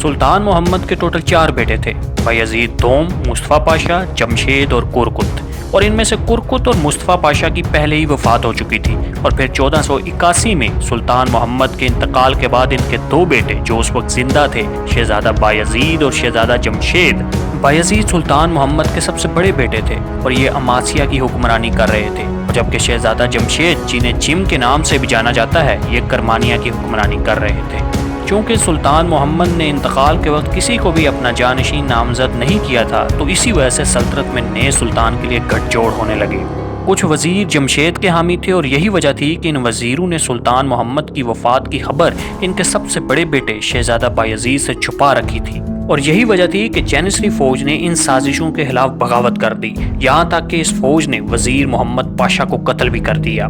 سلطان محمد کے ٹوٹل 4 بیٹے تھے، بایزید دوم، مصطفیٰ پاشا، جمشید اور کرکت، اور ان میں سے کرکت اور مصطفیٰ پاشا کی پہلے ہی وفات ہو چکی تھی، اور پھر 1481 میں سلطان محمد کے انتقال کے بعد ان کے 2 بیٹے جو اس وقت زندہ تھے، شہزادہ بایزید اور شہزادہ جمشید۔ بایزید سلطان محمد کے سب سے بڑے بیٹے تھے اور یہ اماسیہ کی حکمرانی کر رہے تھے، جبکہ شہزادہ جمشید، جنہیں جم کے نام سے بھی جانا جاتا ہے، یہ کرمانیہ کی حکمرانی کر رہے تھے۔ چونکہ سلطان محمد نے انتقال کے وقت کسی کو بھی اپنا جانشین نامزد نہیں کیا تھا، تو اسی وجہ سے سلطنت میں نئے سلطان کے لیے گٹھ جوڑ ہونے لگے۔ کچھ وزیر جمشید کے حامی تھے اور یہی وجہ تھی کہ ان وزیروں نے سلطان محمد کی وفات کی خبر ان کے سب سے بڑے بیٹے شہزادہ بایزید سے چھپا رکھی تھی، اور یہی وجہ تھی کہ جینیسری فوج نے ان سازشوں کے خلاف بغاوت کر دی، یہاں تک کہ اس فوج نے وزیر محمد پاشا کو قتل بھی کر دیا۔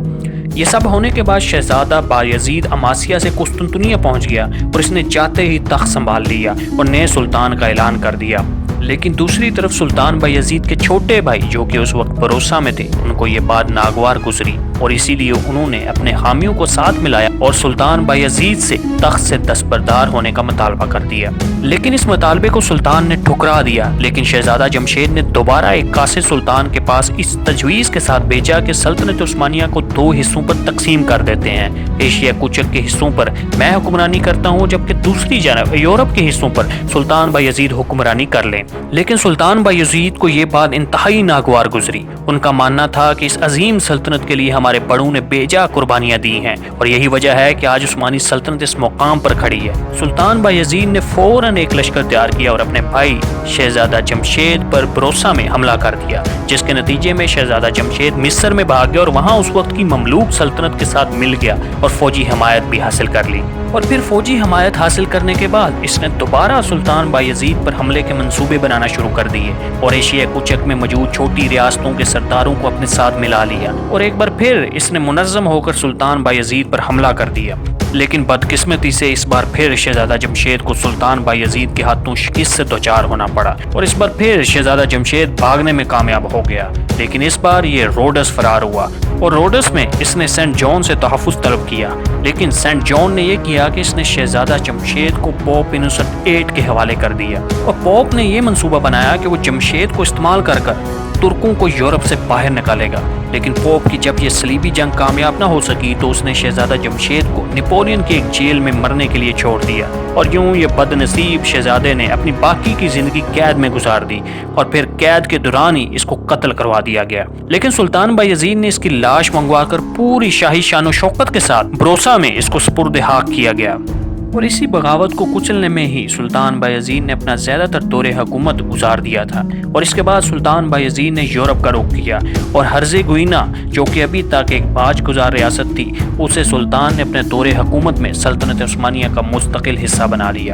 یہ سب ہونے کے بعد شہزادہ بایزید اماسیہ سے قسطنطنیہ پہنچ گیا اور اس نے جاتے ہی تخت سنبھال لیا اور نئے سلطان کا اعلان کر دیا۔ لیکن دوسری طرف سلطان بایزید کے چھوٹے بھائی جو کہ اس وقت بھروسہ میں تھے، ان کو یہ بات ناگوار گزری اور اسی لیے انہوں نے اپنے حامیوں کو ساتھ ملایا اور سلطان بایزید سے تخت سے دستبردار ہونے کا مطالبہ کر دیا۔ لیکن اس مطالبے کو سلطان نے ٹھکرا دیا، لیکن شہزادہ جمشید نے دوبارہ ایک قاصد سلطان کے پاس اس تجویز کے ساتھ بھیجا کہ سلطنت عثمانیہ کو 2 حصوں پر تقسیم کر دیتے ہیں، ایشیا کوچک کے حصوں پر میں حکمرانی کرتا ہوں، جبکہ دوسری جانب یورپ کے حصوں پر سلطان بایزید حکمرانی کر لیں۔ لیکن سلطان بایزید کو یہ بات انتہائی ناگوار گزری۔ ان کا ماننا تھا کہ اس عظیم سلطنت کے لیے ہمارے بڑوں نے بے جا قربانیاں دی ہیں اور یہی وجہ ہے کہ آج عثمانی سلطنت اس مقام پر کھڑی ہے۔ سلطان بایزید نے فوراً ایک لشکر تیار کیا اور اپنے بھائی شہزادہ جمشید پر بروسا میں حملہ کر دیا، جس کے نتیجے میں شہزادہ جمشید مصر میں بھاگ گیا اور وہاں اس وقت کی مملوک سلطنت کے ساتھ مل گیا اور فوجی حمایت بھی حاصل کر لی۔ اور پھر فوجی حمایت حاصل کرنے کے بعد اس نے دوبارہ سلطان بایزید پر حملے کے منصوبے بنانا شروع کر دیے اور ایشیا کوچک میں موجود چھوٹی ریاستوں کے سرداروں کو اپنے ساتھ ملا لیا، اور ایک بار پھر اس نے منظم ہو کر سلطان بایزید پر حملہ کر دیا۔ لیکن بدقسمتی سے اس بار پھر شہزادہ جمشید کو سلطان بایزید کے ہاتھوں شکست سے دوچار ہونا پڑا اور اس بار پھر شہزادہ جمشید بھاگنے میں کامیاب ہو گیا، لیکن اس بار یہ روڈس فرار ہوا اور روڈس میں اس نے سینٹ جان سے تحفظ طلب کیا، لیکن سینٹ جان نے یہ کیا کہ اس نے شہزادہ جمشید کو پوپ انوسنٹ 8 کے حوالے کر دیا، اور پوپ نے یہ منصوبہ بنایا کہ وہ جمشید کو استعمال کر ترکوں کو یورپ سے باہر نکالے گا۔ لیکن پوپ کی جب یہ صلیبی جنگ کامیاب نہ ہو سکی تو اس نے شہزادہ جمشید کو نیپولین کی ایک جیل میں مرنے کے لیے چھوڑ دیا، اور یوں یہ بد نصیب شہزادے نے اپنی باقی کی زندگی قید میں گزار دی اور پھر قید کے دوران ہی اس کو قتل کروا دیا گیا۔ لیکن سلطان بایزید نے اس کی لاش منگوا کر پوری شاہی شان و شوکت کے ساتھ بروسا میں اس کو سپرد حق کیا گیا، اور اسی بغاوت کو کچلنے میں ہی سلطان بایزید نے اپنا زیادہ تر دور حکومت گزار دیا تھا، اور اس کے بعد سلطان بایزید نے یورپ کا رخ کیا اور ہرزیگوئینا جو کہ ابھی تک ایک باج گزار ریاست تھی، اسے سلطان نے اپنے دور حکومت میں سلطنت عثمانیہ کا مستقل حصہ بنا لیا۔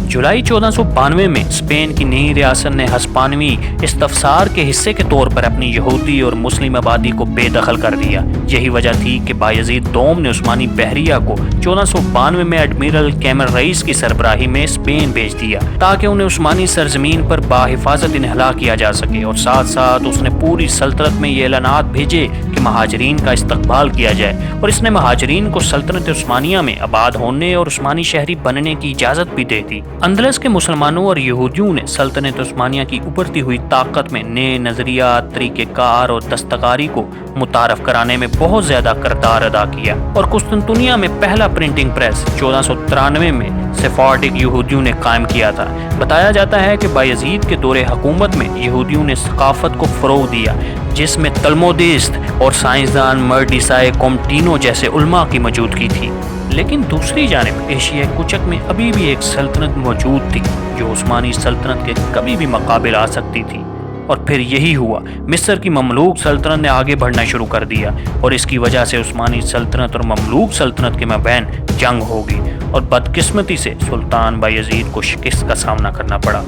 جولائی 1492 میں اسپین کی نئی ریاست نے ہسپانوی استفسار کے حصے کے طور پر اپنی یہودی اور مسلم آبادی کو بے دخل کر دیا۔ یہی وجہ تھی کہ بایزید دوم نے عثمانی بحریہ کو 1492 میں ایڈمرل کیمر رئیس کی سربراہی میں اسپین بھیج دیا تاکہ انہیں عثمانی سرزمین پر باحفاظت انحلا کیا جا سکے، اور ساتھ ساتھ اس نے پوری سلطنت میں یہ اعلانات بھیجے کہ مہاجرین کا استقبال کیا جائے، اور اس نے مہاجرین کو سلطنت عثمانیہ میں آباد ہونے اور عثمانی شہری بننے کی اجازت بھی دے دی۔ اندلس کے مسلمانوں اور یہودیوں نے سلطنت عثمانیہ کی ابھرتی ہوئی طاقت میں نئے نظریات، طریقہ کار اور دستکاری کو متعارف کرانے میں بہت زیادہ کردار ادا کیا، اور قسطنطنیہ میں پہلا پرنٹنگ پریس 1493 میں سفارڈک یہودیوں نے قائم کیا تھا۔ بتایا جاتا ہے کہ بایزید کے دور حکومت میں یہودیوں نے ثقافت کو فروغ دیا، جس میں تلمودیست اور سائنسدان مرڈیسائے کومٹینو جیسے علماء کی موجودگی تھی۔ لیکن دوسری جانب ایشیا کوچک میں ابھی بھی ایک سلطنت موجود تھی جو عثمانی سلطنت کے کبھی بھی مقابل آ سکتی تھی، اور پھر یہی ہوا۔ مصر کی مملوک سلطنت نے آگے بڑھنا شروع کر دیا، اور اس کی وجہ سے عثمانی سلطنت اور مملوک سلطنت کے مابین جنگ ہوگی، اور بدقسمتی سے سلطان بایزید کو شکست کا سامنا کرنا پڑا،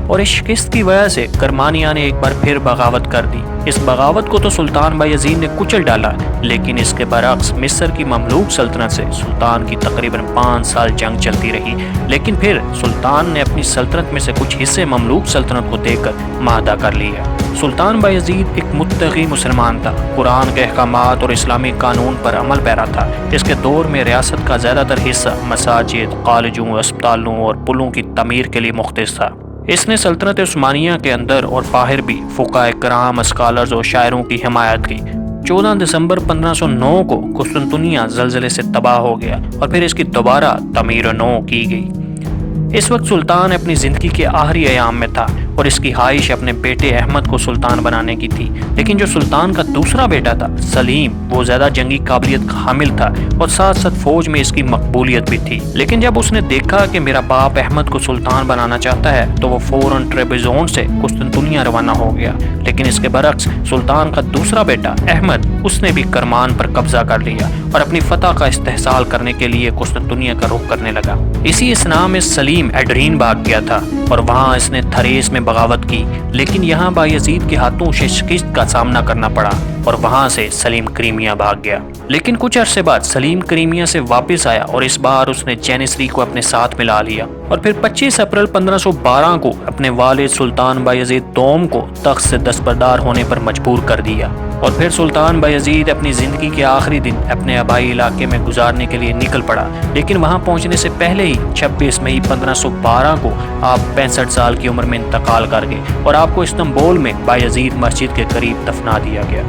اور اس شکست کی وجہ سے کرمانیہ نے ایک بار پھر بغاوت کر دی۔ اس بغاوت کو تو سلطان بایزید نے کچل ڈالا، لیکن اس کے برعکس مصر کی مملوک سلطنت سے سلطان کی تقریباً 5 سال جنگ چلتی رہی، لیکن پھر سلطان نے اپنی سلطنت میں سے کچھ حصے مملوک سلطنت کو دے کر معاہدہ کر لیا۔ سلطان بایزید ایک متقی مسلمان تھا، قرآن کے احکامات اور اسلامی قانون پر عمل پیرا تھا۔ اس کے دور میں ریاست کا زیادہ تر حصہ مساجد، کالجوں، اسپتالوں اور پلوں کی تعمیر کے لیے مختص تھا۔ اس نے سلطنت عثمانیہ کے اندر اور باہر بھی فقہاء کرام، اسکالرز اور شاعروں کی حمایت کی۔ 14 دسمبر 1509 کو قسطنطنیہ زلزلے سے تباہ ہو گیا اور پھر اس کی دوبارہ تعمیر نو کی گئی۔ اس وقت سلطان اپنی زندگی کے آخری ایام میں تھا اور اس کی خواہش اپنے بیٹے احمد کو سلطان بنانے کی تھی، لیکن جو سلطان کا دوسرا بیٹا تھا سلیم، وہ زیادہ جنگی قابلیت کا حامل تھا اور ساتھ ساتھ فوج میں اس کی مقبولیت بھی تھی۔ لیکن جب اس نے دیکھا کہ میرا باپ احمد کو سلطان بنانا چاہتا ہے تو وہ فوراً ٹریبزون سے قسطنطنیہ روانہ ہو گیا۔ لیکن اس کے برعکس سلطان کا دوسرا بیٹا احمد، اس نے بھی کرمان پر قبضہ کر لیا اور اپنی فتح کا استحصال کرنے کے لیے قسطنطنیہ کا رخ کرنے لگا۔ اسی اثناء میں سلیم ایڈرین بھاگ گیا تھا اور وہاں اس نے تھریس میں بغاوت کی، لیکن یہاں بایزید کے ہاتھوں سے شکست کا سامنا کرنا پڑا اور وہاں سے سلیم کریمیا بھاگ گیا۔ لیکن کچھ عرصے بعد سلیم کریمیا سے واپس آیا اور اس بار اس نے جینیسری کو اپنے ساتھ ملا لیا اور پھر 25 اپریل 1512 کو اپنے والد سلطان بایزید دوم کو تخت سے دستبردار ہونے پر مجبور کر دیا۔ اور پھر سلطان بایزید اپنی زندگی کے آخری دن اپنے آبائی علاقے میں گزارنے کے لیے نکل پڑا، لیکن وہاں پہنچنے سے پہلے ہی 26 مئی 1512 کو آپ 65 سال کی عمر میں انتقال کر گئے اور آپ کو استنبول میں بایزید مسجد کے قریب دفنا دیا گیا۔